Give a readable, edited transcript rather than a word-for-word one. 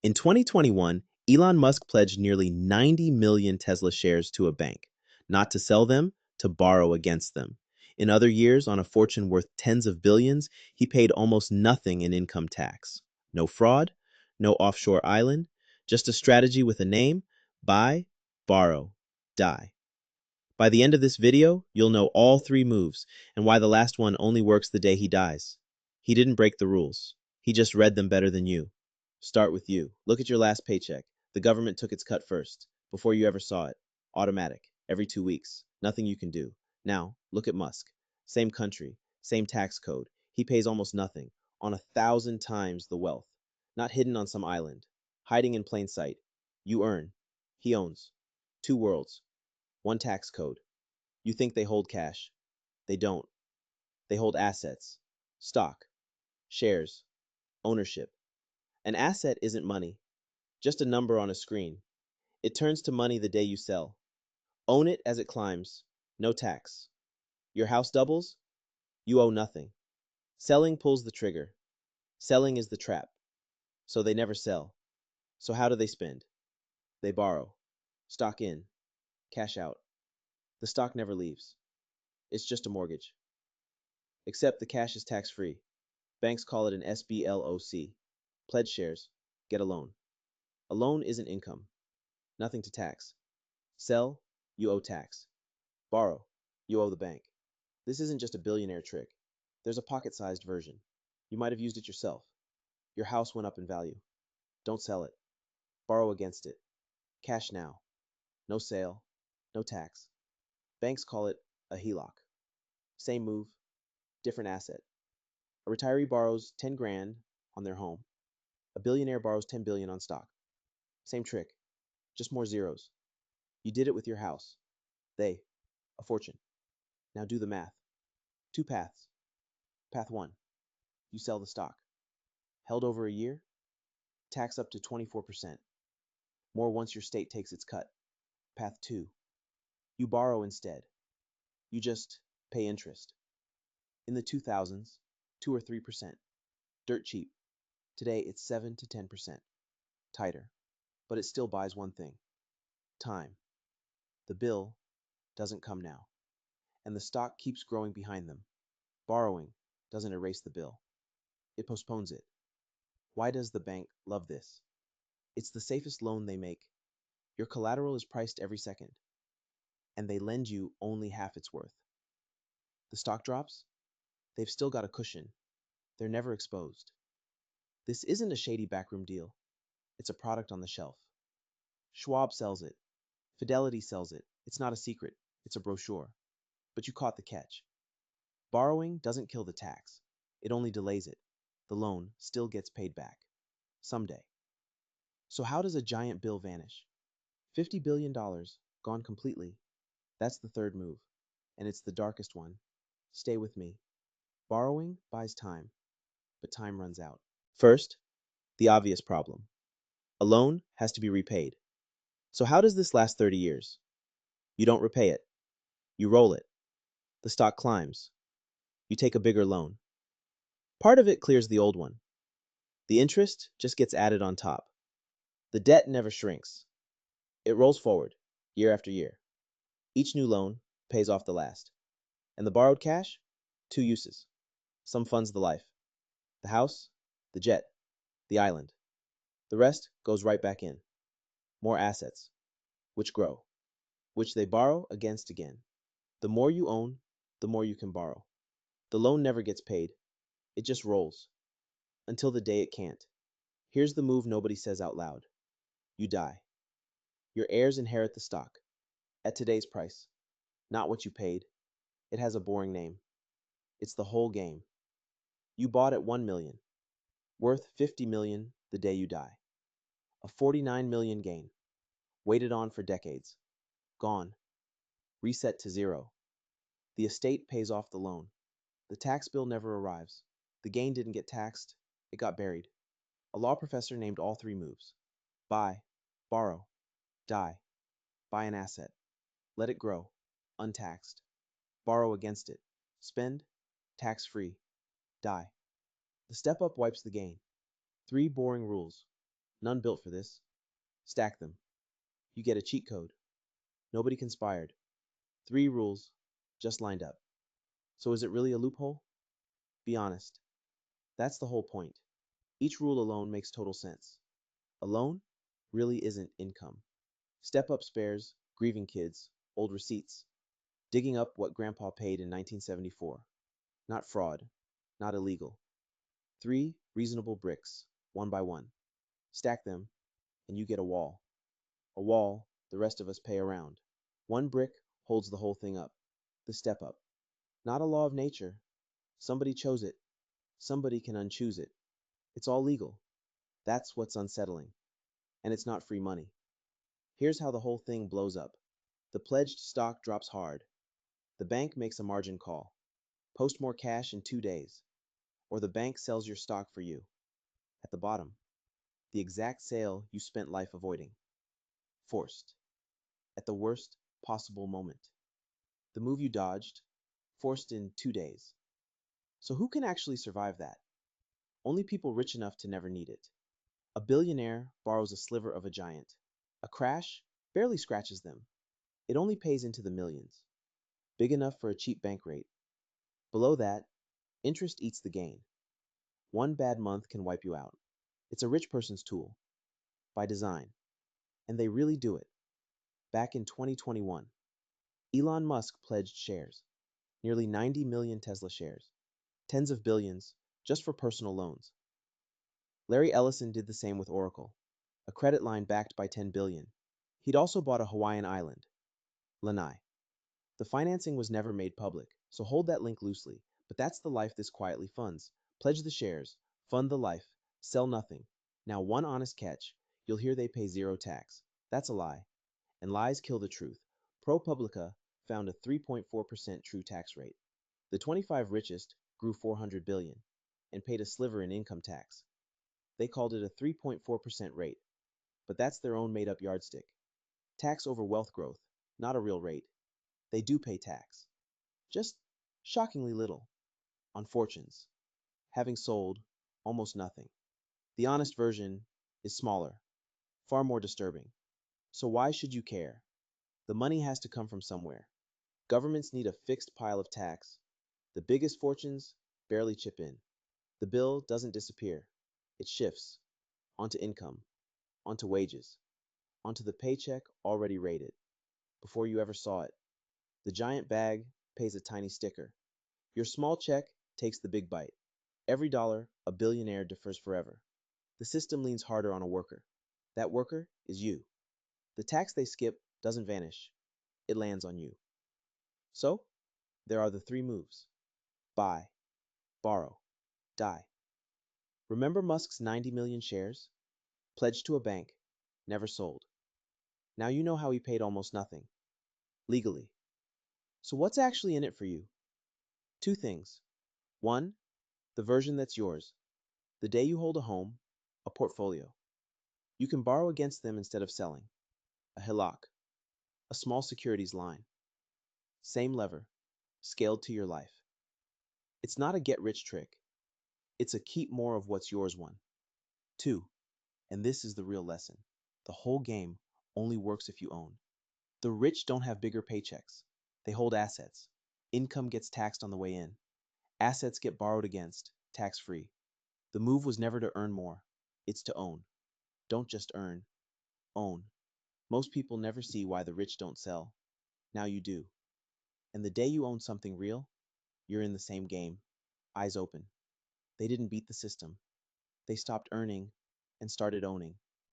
In 2021, Elon Musk pledged nearly 90 million Tesla shares to a bank, not to sell them, to borrow against them. In other years, on a fortune worth tens of billions, he paid almost nothing in income tax. No fraud, no offshore island, just a strategy with a name: buy, borrow, die. By the end of this video, you'll know all three moves and why the last one only works the day he dies. He didn't break the rules. He just read them better than you. Start with you. Look at your last paycheck. The government took its cut first, before you ever saw it. Automatic, every 2 weeks. Nothing you can do. Now, look at Musk. Same country, same tax code. He pays almost nothing, on 1,000 times the wealth. Not hidden on some island, hiding in plain sight. You earn. He owns. Two worlds. One tax code. You think they hold cash. They don't. They hold assets. Stock. Shares. Ownership. An asset isn't money, just a number on a screen. It turns to money the day you sell. Own it as it climbs. No tax. Your house doubles? You owe nothing. Selling pulls the trigger. Selling is the trap. So they never sell. So how do they spend? They borrow. Stock in. Cash out. The stock never leaves. It's just a mortgage. Except the cash is tax-free. Banks call it an SBLOC. Pledge shares. Get a loan. A loan isn't income. Nothing to tax. Sell, you owe tax. Borrow, you owe the bank. This isn't just a billionaire trick. There's a pocket-sized version. You might have used it yourself. Your house went up in value. Don't sell it. Borrow against it. Cash now. No sale. No tax. Banks call it a HELOC. Same move, different asset. A retiree borrows 10 grand on their home. A billionaire borrows 10 billion on stock. Same trick, just more zeros. You did it with your house. They, a fortune. Now do the math. Two paths. Path 1, you sell the stock. Held over a year, tax up to 24%. More once your state takes its cut. Path 2, you borrow instead. You just pay interest. In the 2000s, 2 or 3%. Dirt cheap. Today it's 7 to 10%. Tighter. But it still buys one thing: time. The bill doesn't come now. And the stock keeps growing behind them. Borrowing doesn't erase the bill. It postpones it. Why does the bank love this? It's the safest loan they make. Your collateral is priced every second. And they lend you only half its worth. The stock drops? They've still got a cushion. They're never exposed. This isn't a shady backroom deal. It's a product on the shelf. Schwab sells it. Fidelity sells it. It's not a secret. It's a brochure. But you caught the catch. Borrowing doesn't kill the tax. It only delays it. The loan still gets paid back. Someday. So how does a giant bill vanish? $50 billion gone completely. That's the third move. And it's the darkest one. Stay with me. Borrowing buys time, but time runs out. First, the obvious problem. A loan has to be repaid. So how does this last 30 years? You don't repay it. You roll it. The stock climbs. You take a bigger loan. Part of it clears the old one. The interest just gets added on top. The debt never shrinks. It rolls forward, year after year. Each new loan pays off the last. And the borrowed cash? Two uses. Some funds the life. The house, the jet, the island. The rest goes right back in. More assets, which grow, which they borrow against again. The more you own, the more you can borrow. The loan never gets paid. It just rolls. Until the day it can't. Here's the move nobody says out loud. You die. Your heirs inherit the stock. At today's price. Not what you paid. It has a boring name. It's the whole game. You bought at 1 million. Worth 50 million the day you die. A 49 million gain. Waited on for decades. Gone. Reset to zero. The estate pays off the loan. The tax bill never arrives. The gain didn't get taxed. It got buried. A law professor named all three moves. Buy, borrow, die. Buy an asset. Let it grow, untaxed. Borrow against it. Spend, tax-free. Die. The step-up wipes the gain. 3 boring rules. None built for this. Stack them. You get a cheat code. Nobody conspired. 3 rules, just lined up. So is it really a loophole? Be honest. That's the whole point. Each rule alone makes total sense. A loan really isn't income. Step up spares, grieving kids, old receipts, digging up what grandpa paid in 1974. Not fraud, not illegal. 3 reasonable bricks, one by one. Stack them, and you get a wall. A wall the rest of us pay around. One brick holds the whole thing up. The step up. Not a law of nature. Somebody chose it. Somebody can unchoose it. It's all legal. That's what's unsettling. And it's not free money. Here's how the whole thing blows up. The pledged stock drops hard. The bank makes a margin call. Post more cash in 2 days. Or the bank sells your stock for you. At the bottom, the exact sale you spent life avoiding. Forced. At the worst possible moment. The move you dodged, forced in 2 days. So who can actually survive that? Only people rich enough to never need it. A billionaire borrows a sliver of a giant. A crash barely scratches them. It only pays into the millions. Big enough for a cheap bank rate. Below that, interest eats the gain. One bad month can wipe you out. It's a rich person's tool. By design. And they really do it. Back in 2021, Elon Musk pledged shares. Nearly 90 million Tesla shares. Tens of billions, just for personal loans. Larry Ellison did the same with Oracle, a credit line backed by 10 billion. He'd also bought a Hawaiian island, Lanai. The financing was never made public, so hold that link loosely, but that's the life this quietly funds. Pledge the shares, fund the life, sell nothing. Now one honest catch, you'll hear they pay zero tax. That's a lie, and lies kill the truth. ProPublica found a 3.4% true tax rate. The 25 richest grew 400 billion and paid a sliver in income tax. They called it a 3.4% rate, but that's their own made-up yardstick. Tax over wealth growth, not a real rate. They do pay tax. Just shockingly little. On fortunes. Having sold almost nothing. The honest version is smaller, far more disturbing. So why should you care? The money has to come from somewhere. Governments need a fixed pile of tax. The biggest fortunes barely chip in. The bill doesn't disappear. It shifts onto income, onto wages, onto the paycheck already rated, before you ever saw it. The giant bag pays a tiny sticker. Your small check takes the big bite. Every dollar a billionaire defers forever. The system leans harder on a worker. That worker is you. The tax they skip doesn't vanish. It lands on you. So, there are the 3 moves. Buy, borrow, die. Remember Musk's 90 million shares? Pledged to a bank, never sold. Now you know how he paid almost nothing. Legally. So what's actually in it for you? 2 things. 1, the version that's yours. The day you hold a home, a portfolio. You can borrow against them instead of selling. A HELOC, a small securities line. Same lever, scaled to your life. It's not a get-rich trick. It's a keep more of what's yours one. 2, and this is the real lesson. The whole game only works if you own. The rich don't have bigger paychecks. They hold assets. Income gets taxed on the way in. Assets get borrowed against, tax-free. The move was never to earn more. It's to own. Don't just earn. Own. Most people never see why the rich don't sell. Now you do. And the day you own something real, you're in the same game. Eyes open. They didn't beat the system. They stopped earning and started owning.